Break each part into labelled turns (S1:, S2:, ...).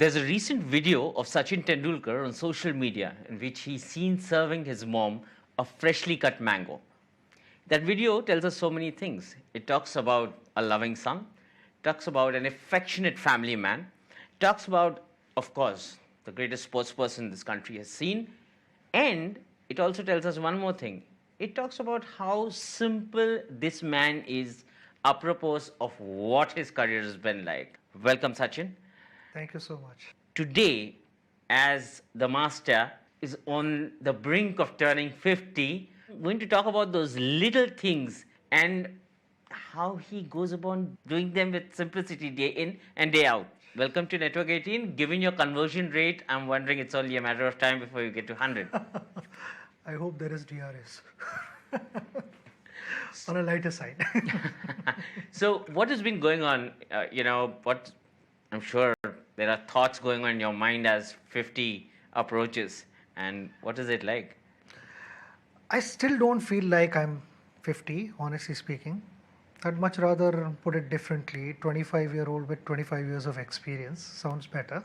S1: There's a recent video of Sachin Tendulkar on social media in which he's seen serving his mom a freshly cut mango. That video tells us so many things. It talks about a loving son, talks about an affectionate family man, talks about, of course, the greatest sports person this country has seen, and it also tells us one more thing. It talks about how simple this man is apropos of what his career has been like. Welcome, Sachin.
S2: Thank you so much.
S1: Today, as the master is on the brink of turning 50, I'm going to talk about those little things and how he goes about doing them with simplicity day in and day out. Welcome to Network 18. Given your conversion rate, I'm wondering it's only a matter of time before you get to 100.
S2: I hope there is DRS. On a lighter side.
S1: So what has been going on, what I'm sure there are thoughts going on in your mind as 50 approaches, and what is it like?
S2: I still don't feel like I'm 50, honestly speaking. I'd much rather put it differently. 25-year-old with 25 years of experience sounds better.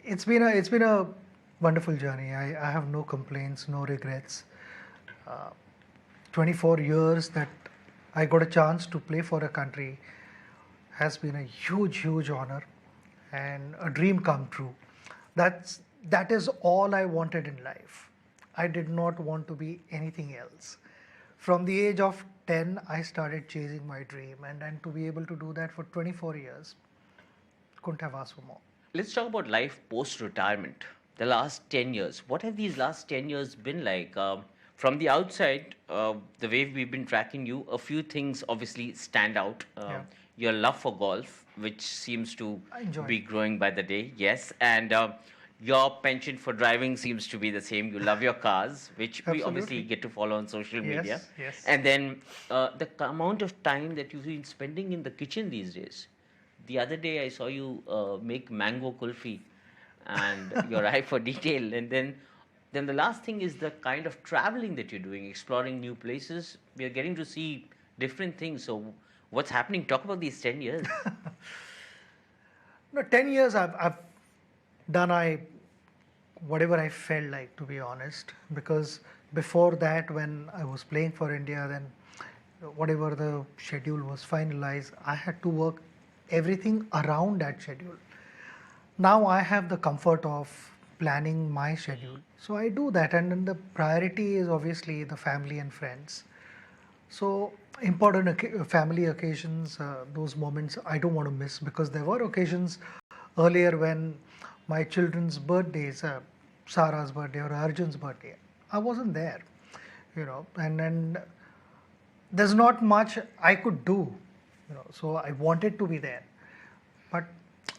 S2: It's been a wonderful journey. I have no complaints, no regrets. 24 years that I got a chance to play for a country has been a huge honor and a dream come true. That is all I wanted in life. I did not want to be anything else. From the age of 10, I started chasing my dream, and to be able to do that for 24 years, couldn't have asked for more.
S1: Let's talk about life post-retirement. The last 10 years. What have these last 10 years been like? From the outside, the way we've been tracking you, a few things obviously stand out. Your love for golf, which seems to be growing by the day, yes. And your penchant for driving seems to be the same. You love your cars, which we obviously get to follow on social media.
S2: Yes.
S1: And then the amount of time that you've been spending in the kitchen these days. The other day I saw you make mango kulfi and your eye for detail. And then the last thing is the kind of traveling that you're doing, exploring new places. We are getting to see different things. So what's happening? Talk about these 10 years.
S2: No, 10 years I've done whatever I felt like, to be honest, because before that, when I was playing for India, then whatever the schedule was finalized, I had to work everything around that schedule. Now I have the comfort of planning my schedule. So I do that, and then the priority is obviously the family and friends. So important family occasions, those moments I don't want to miss, because there were occasions earlier when my children's birthdays, Sarah's birthday or Arjun's birthday, I wasn't there, and there's not much I could do, so I wanted to be there, but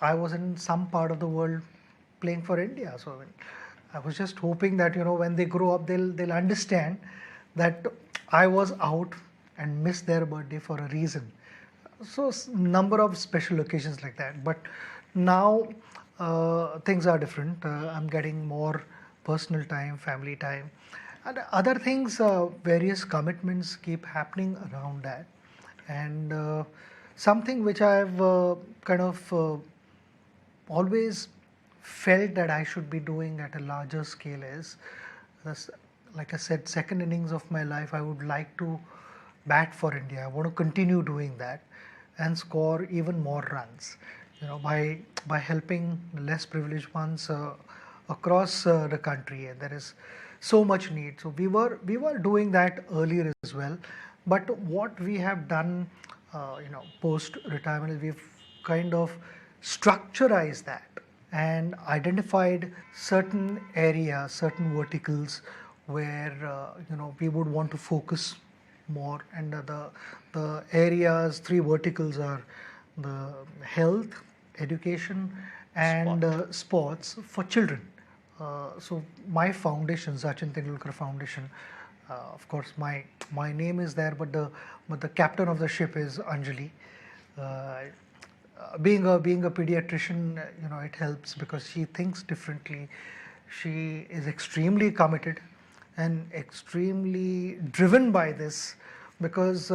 S2: I was in some part of the world playing for India. So I was just hoping that, when they grow up, they'll understand that I was out and missed their birthday for a reason. So number of special occasions like that. But now things are different. I'm getting more personal time, family time, and other things. Various commitments keep happening around that, and something which I've kind of always felt that I should be doing at a larger scale is, like I said, second innings of my life, I would like to bat for India. I want to continue doing that and score even more runs, by helping less privileged ones across the country. And there is so much need. So we were doing that earlier as well. But what we have done, post retirement, is we've kind of structurized that and identified certain areas, certain verticals where we would want to focus more. And the areas, three verticals are the health, education, and sports for children. So my foundation, Sachin Tendulkar Foundation, of course my name is there, but the captain of the ship is Anjali. Being a pediatrician, it helps because she thinks differently. She is extremely committed and extremely driven by this, because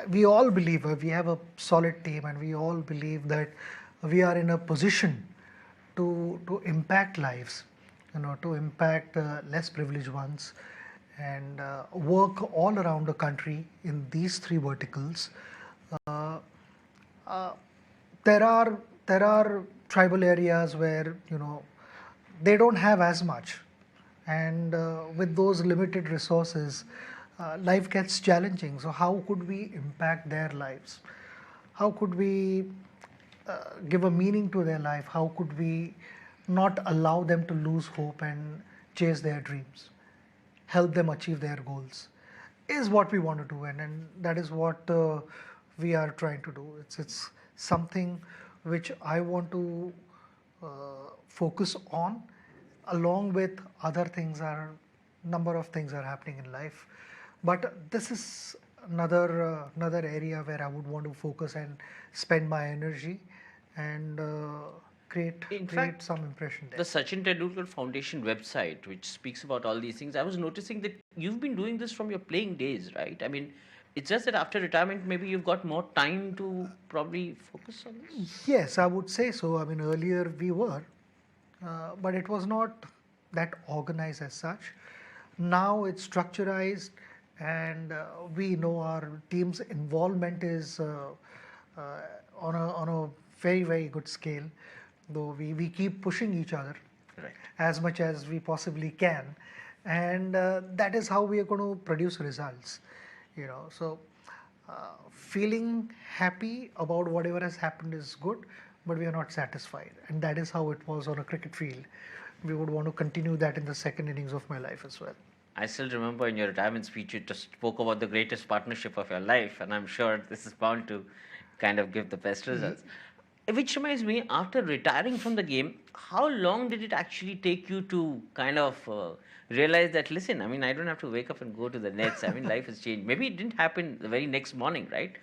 S2: we all believe we have a solid team, and we all believe that we are in a position to impact lives, to impact less privileged ones, and work all around the country in these three verticals. Uh, uh, there are tribal areas where they don't have as much, and with those limited resources, life gets challenging. So how could we impact their lives? How could we give a meaning to their life? How could we not allow them to lose hope and chase their dreams, help them achieve their goals? Is what we want to do, and that is what we are trying to do. It's something which I want to uh, focus on, along with other things. Are number of things are happening in life, but this is another area where I would want to focus and spend my energy, and create
S1: In
S2: create
S1: fact,
S2: some impression
S1: the
S2: there.
S1: Sachin Tendulkar Foundation website, which speaks about all these things, I was noticing that you've been doing this from your playing days, right? I mean, it's just that after retirement, maybe you've got more time to probably focus on this.
S2: Yes, I would say so. I mean, earlier we were, but it was not that organized as such. Now it's structurized, and we know our team's involvement is uh, on a very good scale. Though we keep pushing each other
S1: Right.
S2: as much as we possibly can, and that is how we are going to produce results. So feeling happy about whatever has happened is good, but we are not satisfied, and that is how it was on a cricket field. We would want to continue that in the second innings of my life as well.
S1: I still remember in your retirement speech, you just spoke about the greatest partnership of your life, and I'm sure this is bound to kind of give the best results. Which reminds me, after retiring from the game, how long did it actually take you to kind of realize that, listen, I mean, I don't have to wake up and go to the nets. I mean, life has changed. Maybe it didn't happen the very next morning, right?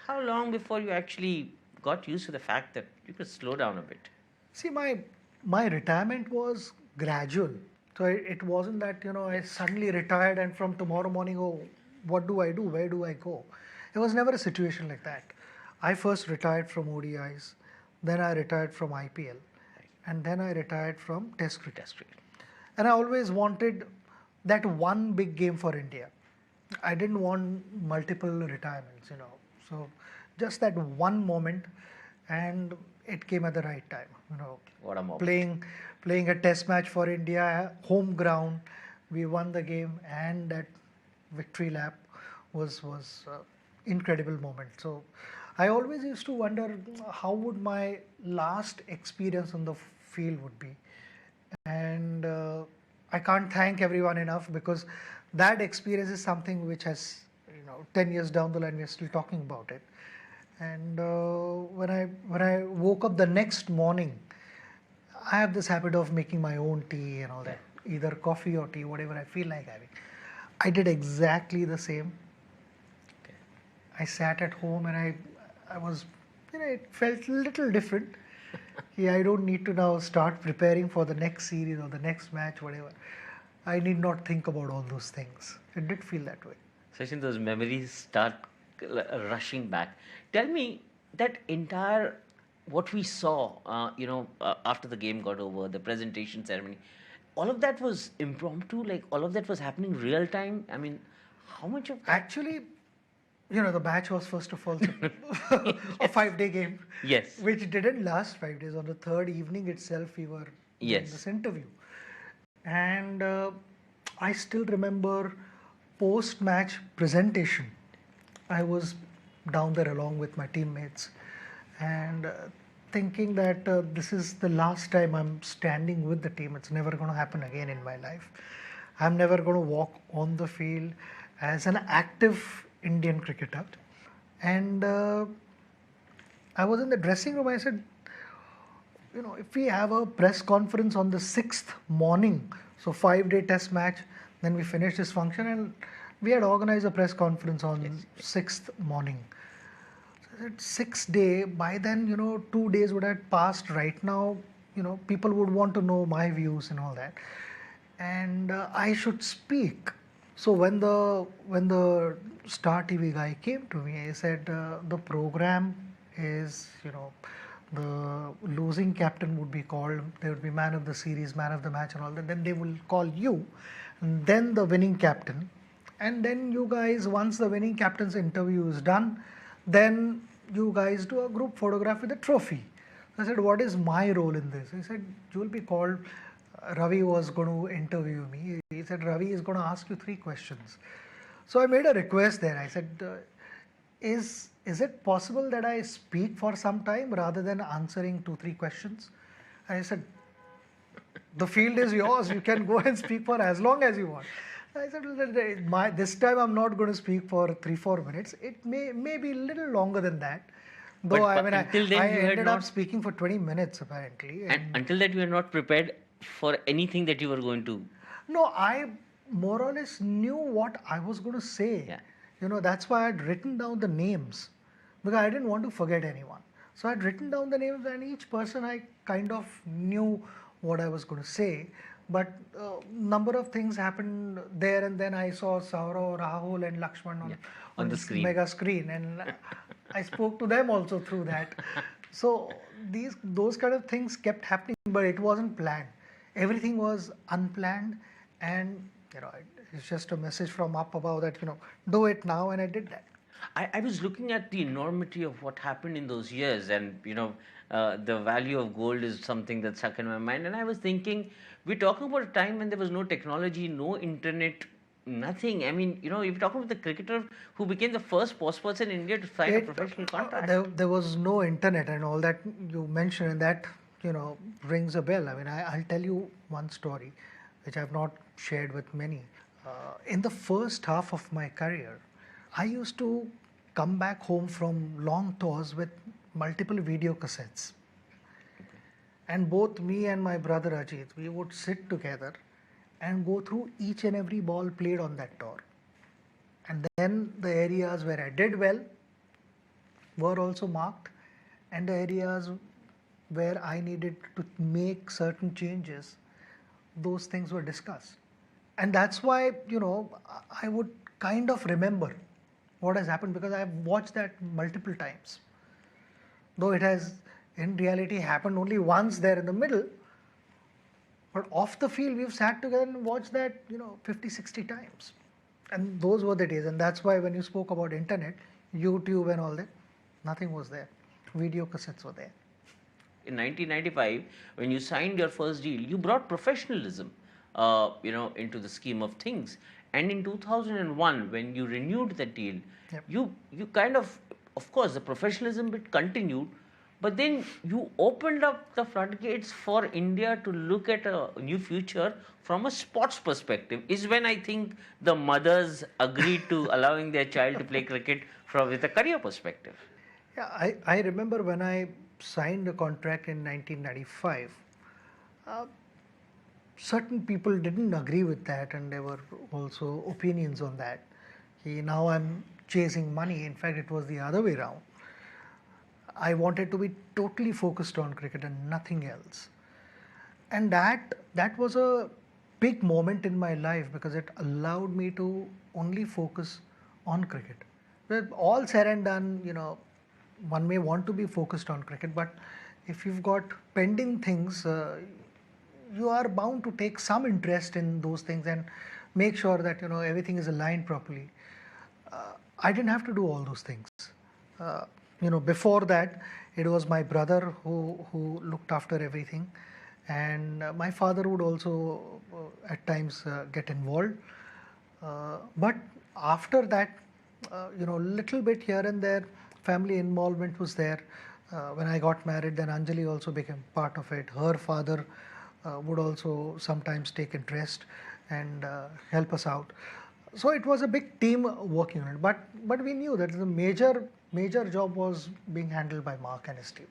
S1: How long before you actually got used to the fact that you could slow down a bit?
S2: See, my retirement was gradual. So it wasn't that I suddenly retired and from tomorrow morning, oh, what do I do? Where do I go? It was never a situation like that. I first retired from ODIs, then I retired from IPL, and then I retired from Test cricket.
S1: That's great.
S2: And I always wanted that one big game for India. I didn't want multiple retirements. So just that one moment, and it came at the right time.
S1: What a moment.
S2: Playing a test match for India, home ground, we won the game, and that victory lap was incredible moment. So I always used to wonder how would my last experience on the field would be, and I can't thank everyone enough, because that experience is something which has 10 years down the line we're still talking about it. And when I woke up the next morning, I have this habit of making my own tea and all that, either coffee or tea, whatever I feel like having. I did exactly the same.
S1: Okay.
S2: I sat at home, and I was, it felt a little different. Yeah, I don't need to now start preparing for the next series or the next match, whatever. I need not think about all those things. It did feel that way.
S1: Sachin, those memories start rushing back. Tell me that entire what we saw, after the game got over, the presentation ceremony, all of that was impromptu. Like all of that was happening real time. I mean, how much of that?
S2: Actually, the match was first of all a 5-day game,
S1: Yes.
S2: which didn't last 5 days. On the third evening itself, we were doing
S1: Yes.
S2: this interview. And I still remember post-match presentation. I was down there along with my teammates, and thinking that this is the last time I'm standing with the team. It's never going to happen again in my life. I'm never going to walk on the field as an active Indian cricketer. And I was in the dressing room. I said, if we have a press conference on the sixth morning, so 5-day test match, then we finish this function, and we had organized a press conference on sixth morning. So I said, sixth day, by then, 2 days would have passed. Right now, people would want to know my views and all that. And I should speak. So when the Star TV guy came to me, he said the program is, the losing captain would be called. There would be man of the series, man of the match, and all that. Then they will call you, and then the winning captain, and then you guys, once the winning captain's interview is done, then you guys do a group photograph with the trophy. I said, what is my role in this? He said, you will be called. Ravi was going to interview me. He said, Ravi is going to ask you 3 questions. So I made a request there. I said, is it possible that I speak for some time rather than answering 2-3 questions? And I said, the field is yours. You can go and speak for as long as you want. I said, this time I'm not going to speak for 3-4 minutes. It may be a little longer than that. Though I ended up speaking for 20 minutes apparently.
S1: And until that you were not prepared for anything that you were going to.
S2: No, I more or less knew what I was going to say.
S1: Yeah.
S2: That's why I'd written down the names, because I didn't want to forget anyone. So I'd written down the names, and each person I kind of knew what I was going to say. But number of things happened there, and then I saw Saurav, Rahul and Lakshman on
S1: the screen.
S2: mega screen, and I spoke to them also through that. So those kind of things kept happening, but it wasn't planned. Everything was unplanned, and it's just a message from up above that do it now, and I did that.
S1: I was looking at the enormity of what happened in those years, and the value of gold is something that stuck in my mind. And I was thinking, we're talking about a time when there was no technology, no internet, nothing. I mean, you're talking about the cricketer who became the first sportsperson in India to sign a professional contract.
S2: There was no internet and all that you mentioned, and that rings a bell. I mean, I'll tell you one story which I've not shared with many. In the first half of my career, I used to come back home from long tours with multiple video cassettes. And both me and my brother Ajit, we would sit together and go through each and every ball played on that tour. And then the areas where I did well were also marked, and the areas where I needed to make certain changes, those things were discussed. And that's why, I would kind of remember what has happened, because I have watched that multiple times. Though it has in reality happened only once there in the middle, but off the field we've sat together and watched that 50, 60 times. And those were the days. And that's why when you spoke about internet, YouTube and all that, nothing was there. Video cassettes were there.
S1: In 1995, when you signed your first deal, you brought professionalism, into the scheme of things. And in 2001, when you renewed that deal,
S2: Yep.
S1: you kind of course, the professionalism bit continued, but then you opened up the floodgates for India to look at a new future from a sports perspective. Is when I think the mothers agreed to allowing their child to play cricket with a career perspective.
S2: Yeah, I remember when I signed a contract in 1995, certain people didn't agree with that, and there were also opinions on that. Now I'm chasing money. In fact, it was the other way around. I wanted to be totally focused on cricket and nothing else. And that was a big moment in my life, because it allowed me to only focus on cricket. With all said and done, one may want to be focused on cricket, but if you've got pending things, you are bound to take some interest in those things and make sure that everything is aligned properly. I didn't have to do all those things. Before that, it was my brother who looked after everything, and my father would also at times get involved. But after that, little bit here and there, family involvement was there. When I got married, then Anjali also became part of it. Her father would also sometimes take interest and help us out. So it was a big team working on it. But we knew that the major job was being handled by Mark and his team.